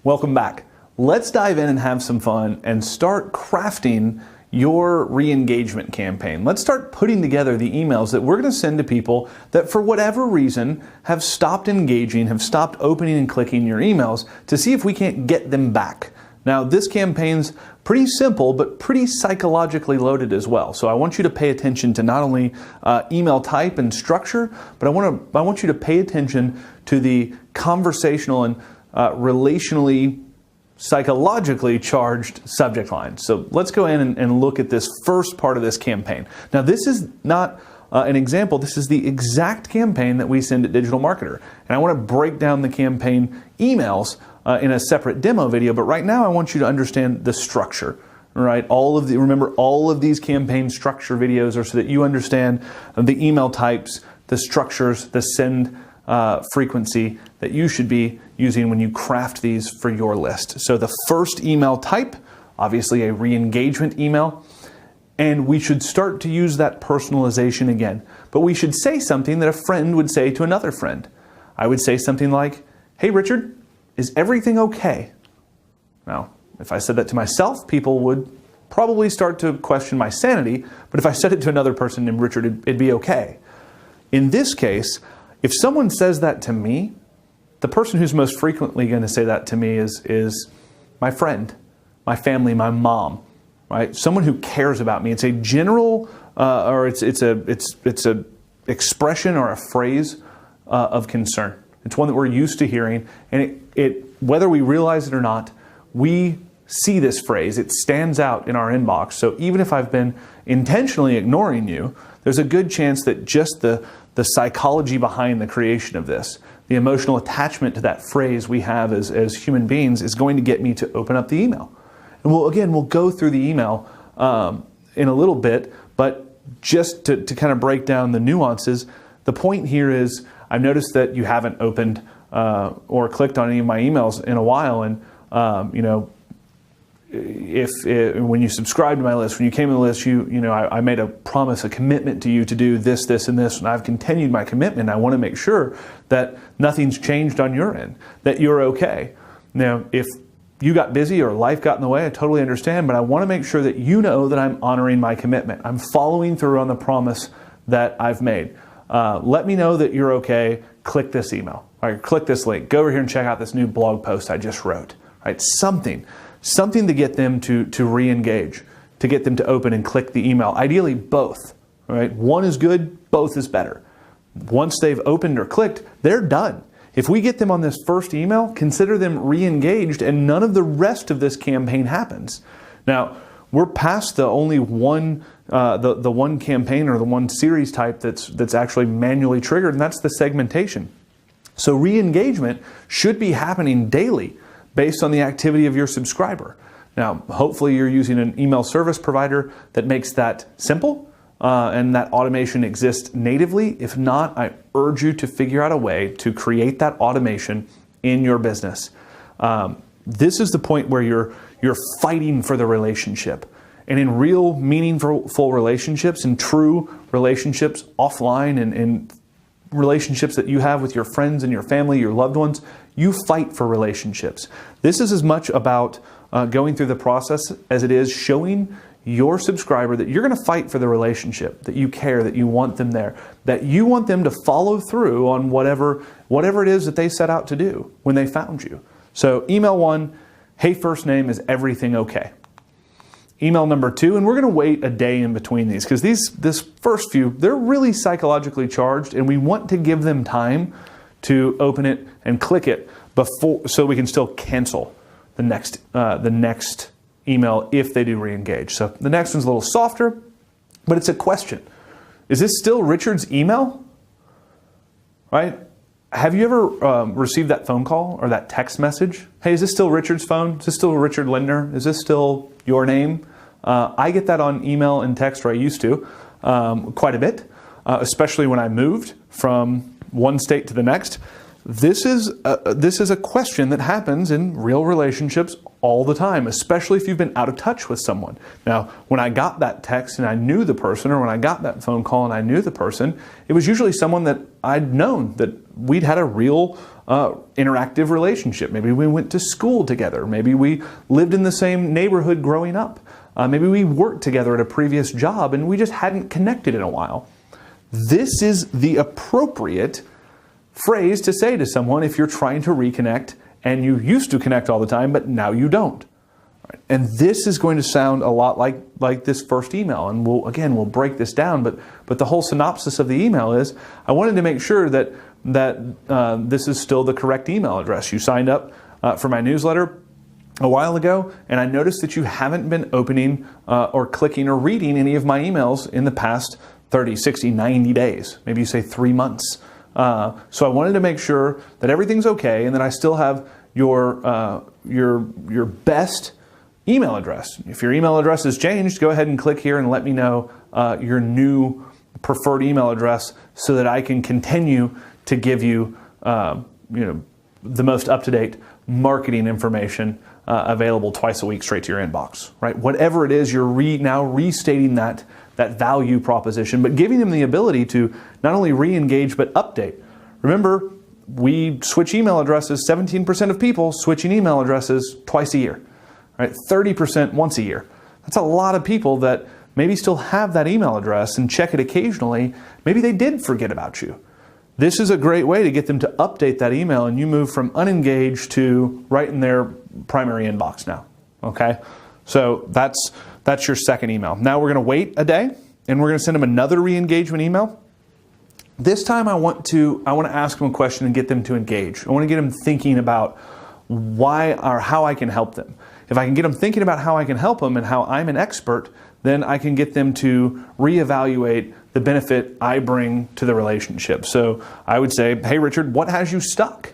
Welcome back. Let's dive in and have some fun and start crafting your re-engagement campaign. Let's start putting together the emails that we're going to send to people that for whatever reason have stopped engaging, have stopped opening and clicking your emails to see if we can't get them back. Now, this campaign's pretty simple, but pretty psychologically loaded as well. So I want you to pay attention to not only email type and structure, but I want you to pay attention to the conversational and relationally, psychologically charged subject line. So let's go in and look at this first part of this campaign. Now, this is not an example. This is the exact campaign that we send at Digital Marketer. And I want to break down the campaign emails in a separate demo video, but right now I want you to understand the structure. Right? Remember, all of these campaign structure videos are so that you understand the email types, the structures, the send frequency that you should be using when you craft these for your list. So the first email type, obviously a re-engagement email, and we should start to use that personalization again. But we should say something that a friend would say to another friend. I would say something like, "Hey Richard, is everything okay?" Now, if I said that to myself, people would probably start to question my sanity, but if I said it to another person named Richard, it'd be okay. In this case, if someone says that to me, the person who's most frequently going to say that to me is my friend, my family, my mom, right? Someone who cares about me. It's a general, or it's a expression or a phrase of concern. It's one that we're used to hearing, and whether we realize it or not, we see this phrase. It stands out in our inbox. So even if I've been intentionally ignoring you, there's a good chance that just the psychology behind the creation of this, the emotional attachment to that phrase we have as human beings, is going to get me to open up the email. And we'll go through the email in a little bit, but just to kind of break down the nuances, the point here is I've noticed that you haven't opened or clicked on any of my emails in a while, and when you subscribed to my list, when you came to the list, I made a promise, a commitment to you to do this, this, and this, and I've continued my commitment. I want to make sure that nothing's changed on your end, that you're okay. Now, if you got busy or life got in the way, I totally understand, but I want to make sure that you know that I'm honoring my commitment. I'm following through on the promise that I've made. Let me know that you're okay. Click this email, or click this link. Go over here and check out this new blog post I just wrote. Right? Something to get them to re-engage, to get them to open and click the email. Ideally, both. Right? One is good, both is better. Once they've opened or clicked, they're done. If we get them on this first email, consider them re-engaged, and none of the rest of this campaign happens. Now, we're past the only one, the one campaign or the one series type that's actually manually triggered, and that's the segmentation. So re-engagement should be happening daily, based on the activity of your subscriber. Now, hopefully you're using an email service provider that makes that simple and that automation exists natively. If not, I urge you to figure out a way to create that automation in your business. This is the point where you're fighting for the relationship. And in real meaningful relationships and true relationships offline and relationships that you have with your friends and your family, your loved ones, you fight for relationships. This is as much about going through the process as it is showing your subscriber that you're going to fight for the relationship, that you care, that you want them there, that you want them to follow through on whatever it is that they set out to do when they found you. So email 1, hey, first name, is everything okay? Email number 2, and we're going to wait a day in between these because this first few, they're really psychologically charged, and we want to give them time to open it and click it before, so we can still cancel the next email if they do re-engage. So the next one's a little softer, but it's a question. Is this still Richard's email? Right? Have you ever received that phone call or that text message? Hey, is this still Richard's phone? Is this still Richard Lindner? Is this still your name? I get that on email and text, or I used to, quite a bit, especially when I moved from one state to the next. This is a question that happens in real relationships all the time, especially if you've been out of touch with someone. Now, when I got that text and I knew the person, or when I got that phone call and I knew the person, it was usually someone that I'd known, that we'd had a real interactive relationship. Maybe we went to school together. Maybe we lived in the same neighborhood growing up. Maybe we worked together at a previous job and we just hadn't connected in a while. This is the appropriate phrase to say to someone if you're trying to reconnect and you used to connect all the time, but now you don't. And this is going to sound a lot like this first email. And we'll break this down, but the whole synopsis of the email is, I wanted to make sure that this is still the correct email address. You signed up for my newsletter a while ago, and I noticed that you haven't been opening or clicking or reading any of my emails in the past 30, 60, 90 days. Maybe you say 3 months. So I wanted to make sure that everything's okay and that I still have your best email address. If your email address has changed, go ahead and click here and let me know your new preferred email address so that I can continue to give you, the most up-to-date marketing information available twice a week straight to your inbox. Right? Whatever it is, you're now restating that value proposition, but giving them the ability to not only re-engage but update. Remember, we switch email addresses. 17% of people switching email addresses twice a year. Right? 30% once a year. That's a lot of people that maybe still have that email address and check it occasionally. Maybe they did forget about you. This is a great way to get them to update that email, and you move from unengaged to right in their primary inbox now. Okay? So that's your second email. Now we're going to wait a day and we're going to send them another re-engagement email. This time I want to ask them a question and get them to engage. I want to get them thinking about why or how I can help them. If I can get them thinking about how I can help them and how I'm an expert, then I can get them to reevaluate the benefit I bring to the relationship. So I would say, hey, Richard, what has you stuck?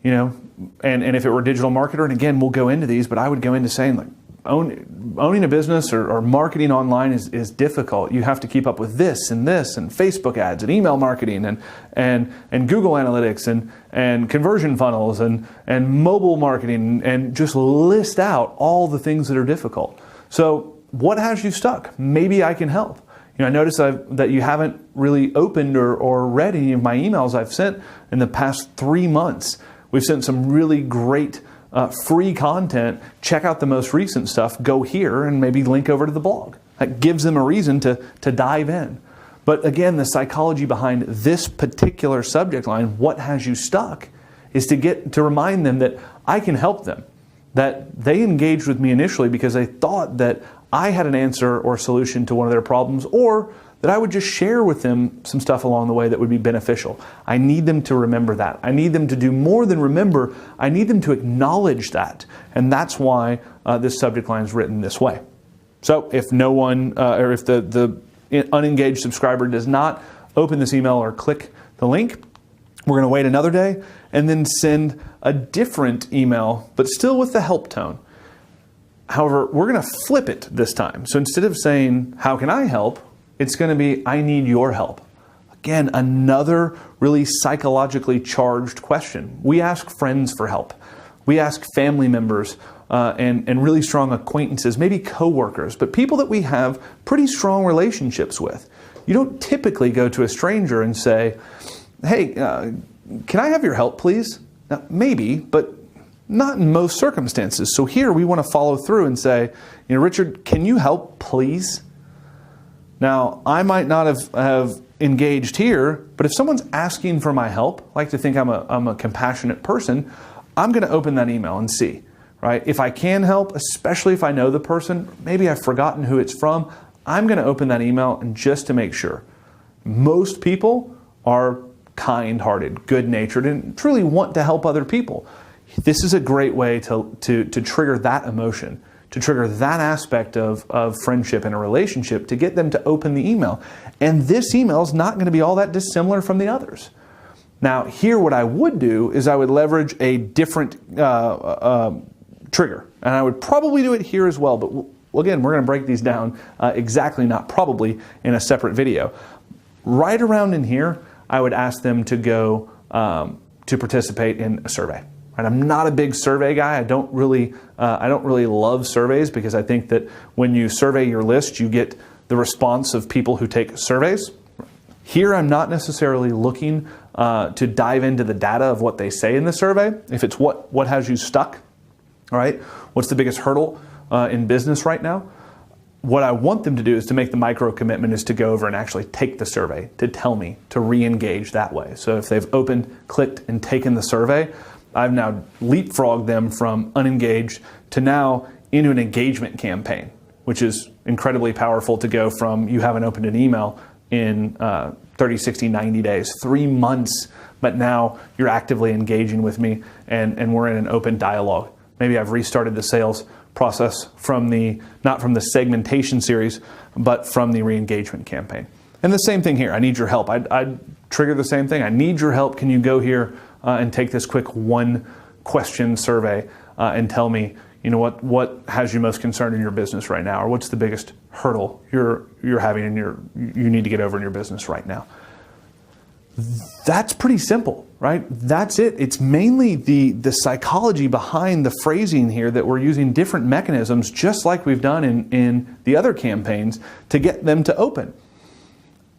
And if it were a digital marketer, and again, we'll go into these, but I would go into saying, like, owning a business or marketing online is difficult. You have to keep up with this and Facebook ads and email marketing and Google Analytics and conversion funnels and mobile marketing, and just list out all the things that are difficult. So what has you stuck? Maybe I can help. I noticed that you haven't really opened or read any of my emails I've sent in the past 3 months. We've sent some really great free content. Check out the most recent stuff. Go here and maybe link over to the blog. That gives them a reason to dive in. But again, the psychology behind this particular subject line, what has you stuck, is to remind them that I can help them. That they engaged with me initially because they thought that I had an answer or solution to one of their problems, or that I would just share with them some stuff along the way that would be beneficial. I need them to remember that. I need them to do more than remember. I need them to acknowledge that. And that's why this subject line is written this way. So if no one, or if the unengaged subscriber does not open this email or click the link, we're going to wait another day and then send a different email, but still with the help tone. However, we're going to flip it this time. So instead of saying, how can I help? It's going to be, I need your help. Again, another really psychologically charged question. We ask friends for help. We ask family members and really strong acquaintances, maybe coworkers, but people that we have pretty strong relationships with. You don't typically go to a stranger and say, hey, can I have your help, please? Now, maybe, but not in most circumstances. So here we want to follow through and say, Richard, can you help, please? Now, I might not have engaged here, but if someone's asking for my help, I like to think I'm a compassionate person, I'm going to open that email and see, right? If I can help, especially if I know the person, maybe I've forgotten who it's from, I'm going to open that email and just to make sure. Most people are kind-hearted, good-natured, and truly want to help other people. This is a great way to trigger that emotion, to trigger that aspect of friendship and a relationship, to get them to open the email. And this email is not going to be all that dissimilar from the others. Now, here what I would do is I would leverage a different trigger. And I would probably do it here as well, but again, we're going to break these down exactly, not probably, in a separate video. Right around in here, I would ask them to go to participate in a survey. And I'm not a big survey guy. I don't really love surveys because I think that when you survey your list, you get the response of people who take surveys. Here, I'm not necessarily looking to dive into the data of what they say in the survey. If it's what has you stuck, all right, what's the biggest hurdle in business right now? What I want them to do is to make the micro commitment is to go over and actually take the survey, to tell me, to re-engage that way. So if they've opened, clicked, and taken the survey, I've now leapfrogged them from unengaged to now into an engagement campaign, which is incredibly powerful to go from you haven't opened an email in 30, 60, 90 days, 3 months, but now you're actively engaging with me and we're in an open dialogue. Maybe I've restarted the sales process from not from the segmentation series, but from the re-engagement campaign. And the same thing here. I need your help. I'd trigger the same thing. I need your help. Can you go here and take this quick 1-question survey and tell me, you know, what has you most concerned in your business right now, or what's the biggest hurdle you're having in you need to get over in your business right now? That's pretty simple, right? That's it. It's mainly the psychology behind the phrasing here that we're using different mechanisms, just like we've done in the other campaigns, to get them to open.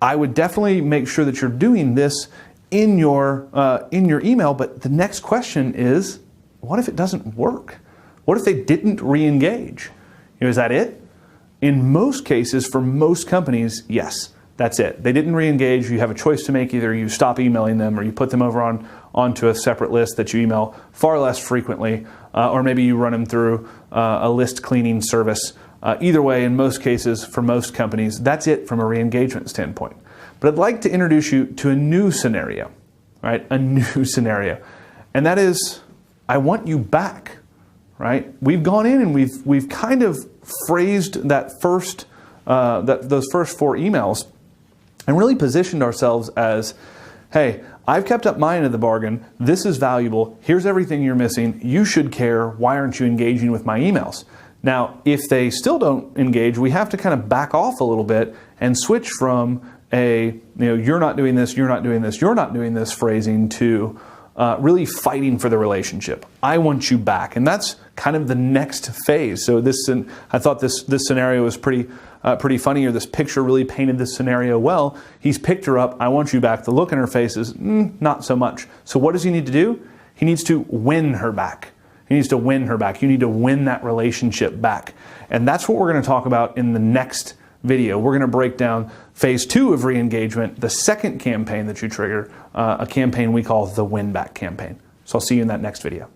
I would definitely make sure that you're doing this in your email, but the next question is, what if it doesn't work? What if they didn't re-engage? You know, is that it? In most cases, for most companies, yes. That's it. They didn't re-engage. You have a choice to make. Either you stop emailing them or you put them over onto a separate list that you email far less frequently, or maybe you run them through a list cleaning service. Either way, in most cases, for most companies, that's it from a re-engagement standpoint. But I'd like to introduce you to a new scenario, right? A new scenario. And that is, I want you back, right? We've gone in and we've kind of phrased that those first 4 emails and really positioned ourselves as, hey, I've kept up my end of the bargain. This is valuable. Here's everything you're missing. You should care. Why aren't you engaging with my emails? Now, if they still don't engage, we have to kind of back off a little bit and switch from you're not doing this, you're not doing this, you're not doing this phrasing to really fighting for the relationship. I want you back. And that's kind of the next phase. So I thought this scenario was pretty funny, or this picture really painted this scenario well. He's picked her up. I want you back. The look in her face is not so much. So what does he need to do? He needs to win her back. He needs to win her back. You need to win that relationship back. And that's what we're going to talk about in the next video. We're going to break down phase 2 of re-engagement, the second campaign that you trigger, a campaign we call the win back campaign. So I'll see you in that next video.